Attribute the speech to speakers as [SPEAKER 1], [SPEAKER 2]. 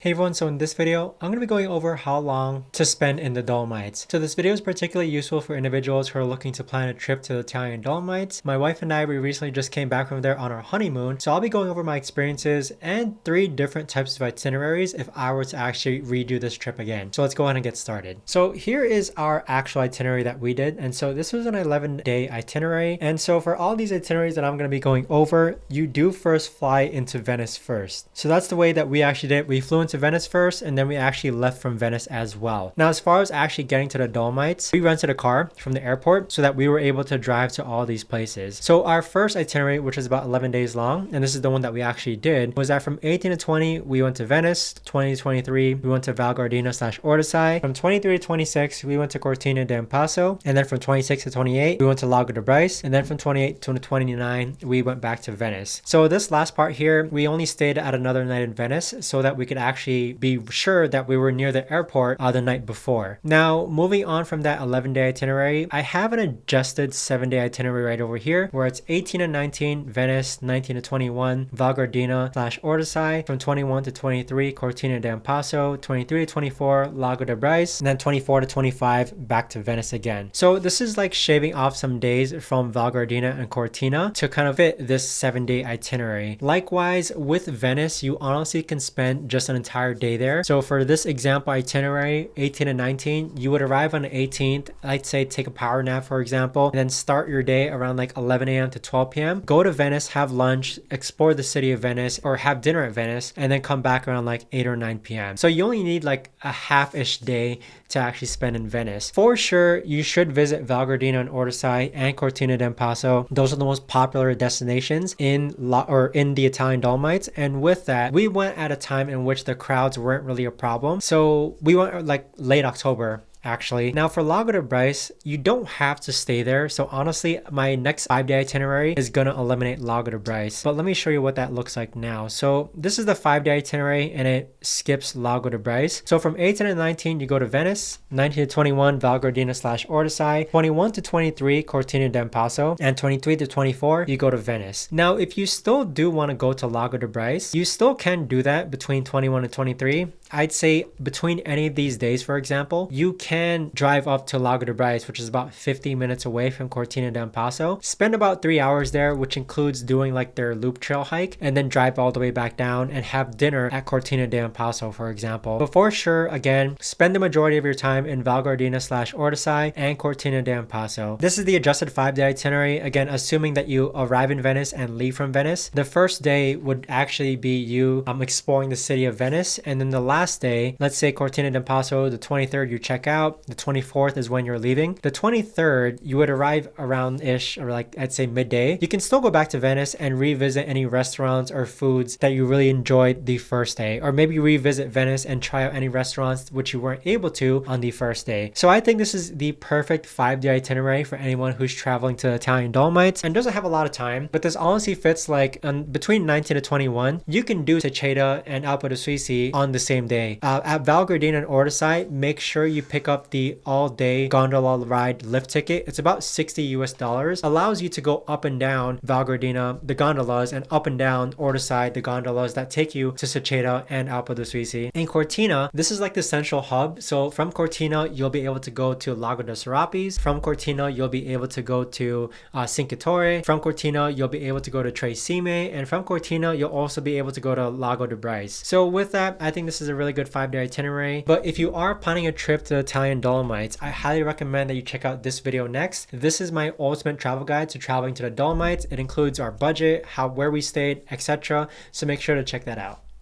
[SPEAKER 1] Hey everyone, so in this video, I'm going to be going over how long to spend in the Dolomites. So this video is particularly useful for individuals who are looking to plan a trip to the Italian Dolomites. My wife and I, we recently just came back from there on our honeymoon. So I'll be going over my experiences and 3 different types of itineraries if I were to actually redo this trip again. So let's go ahead and get started. So here is our actual itinerary that we did. And so this was an 11-day itinerary. And so for all these itineraries that I'm going to be going over, you do first fly into Venice first. So that's the way that we actually did. We flew into Venice first, and then we actually left from Venice as well. Now, as far as actually getting to the Dolomites, we rented a car from the airport so that we were able to drive to all these places. So our first itinerary, which is about 11 days long, and this is the one that we actually did, was that from 18 to 20, we went to Venice. 20 to 23, we went to Val Gardena/Ordisai. From 23 to 26, we went to Cortina d'Ampezzo. And then from 26 to 28, we went to Lago de Bryce. And then from 28 to 29, we went back to Venice. So this last part here, we only stayed at another night in Venice so that we could actually be sure that we were near the airport the night before. Now, moving on from that 11-day itinerary, I have an adjusted 7-day itinerary right over here where it's 18 to 19, Venice, 19 to 21, Val Gardena/Ordisai, from 21 to 23, Cortina d'Ampezzo, 23 to 24, Lago de Bryce, and then 24 to 25, back to Venice again. So this is like shaving off some days from Val Gardena and Cortina to kind of fit this 7-day itinerary. Likewise, with Venice, you honestly can spend just an entire day there. So for this example itinerary, 18 and 19, you would arrive on the 18th. I'd say take a power nap, for example, and then start your day around like 11 a.m. to 12 p.m. Go to Venice, have lunch, explore the city of Venice, or have dinner at Venice, and then come back around like 8 or 9 p.m. So you only need like a half-ish day to actually spend in Venice. For sure, you should visit Val Gardena and Ordisai and Cortina d'Ampezzo. Those are the most popular destinations in the Italian Dolomites. And with that, we went at a time in which the crowds weren't really a problem. So we went like late October, actually. Now for Lago de Bryce, you don't have to stay there. So honestly, my next 5-day itinerary is going to eliminate Lago de Bryce. But let me show you what that looks like now. So this is the 5-day itinerary and it skips Lago de Bryce. So from 18 to 19, you go to Venice, 19 to 21, Val Gardena/Ordisai, 21 to 23, Cortina d'Ampezzo, and 23 to 24, you go to Venice. Now, if you still do want to go to Lago de Bryce, you still can do that between 21 and 23. I'd say between any of these days, for example, you can drive up to Lago de Bryce, which is about 50 minutes away from Cortina d'Ampezzo. Spend about 3 hours there, which includes doing like their loop trail hike, and then drive all the way back down and have dinner at Cortina d'Ampezzo, for example. But for sure, again, spend the majority of your time in Val Gardena/Ordisai and Cortina d'Ampezzo. This is the adjusted 5-day itinerary. Again, assuming that you arrive in Venice and leave from Venice. The first day would actually be you exploring the city of Venice, and then the last day, let's say Cortina d'Ampezzo, the 23rd you check out, the 24th is when you're leaving. The 23rd, you would arrive around ish, or like I'd say midday. You can still go back to Venice and revisit any restaurants or foods that you really enjoyed the first day, or maybe revisit Venice and try out any restaurants which you weren't able to on the first day. So I think this is the perfect 5-day itinerary for anyone who's traveling to the Italian Dolomites and doesn't have a lot of time, but this honestly fits like between 19 to 21. You can do Seceda and Alpe d'Huez on the same day. At Val Gardena and Ordisai, make sure you pick up the all-day gondola ride lift ticket. It's about $60 US. Allows you to go up and down Val Gardena, the gondolas, and up and down Ordisai, the gondolas that take you to Seceda and Alpe d'Huez. In Cortina, this is like the central hub. So from Cortina, you'll be able to go to Lago de Serapis. From Cortina, you'll be able to go to Cinque Torre. From Cortina, you'll be able to go to Tre Cime. And from Cortina, you'll also be able to go to Lago de Bryce. So with that, I think this is a really good 5-day itinerary. But if you are planning a trip to the Italian Dolomites, I highly recommend that you check out this video next. This is my ultimate travel guide to traveling to the Dolomites. It includes our budget, where we stayed, etc. So make sure to check that out.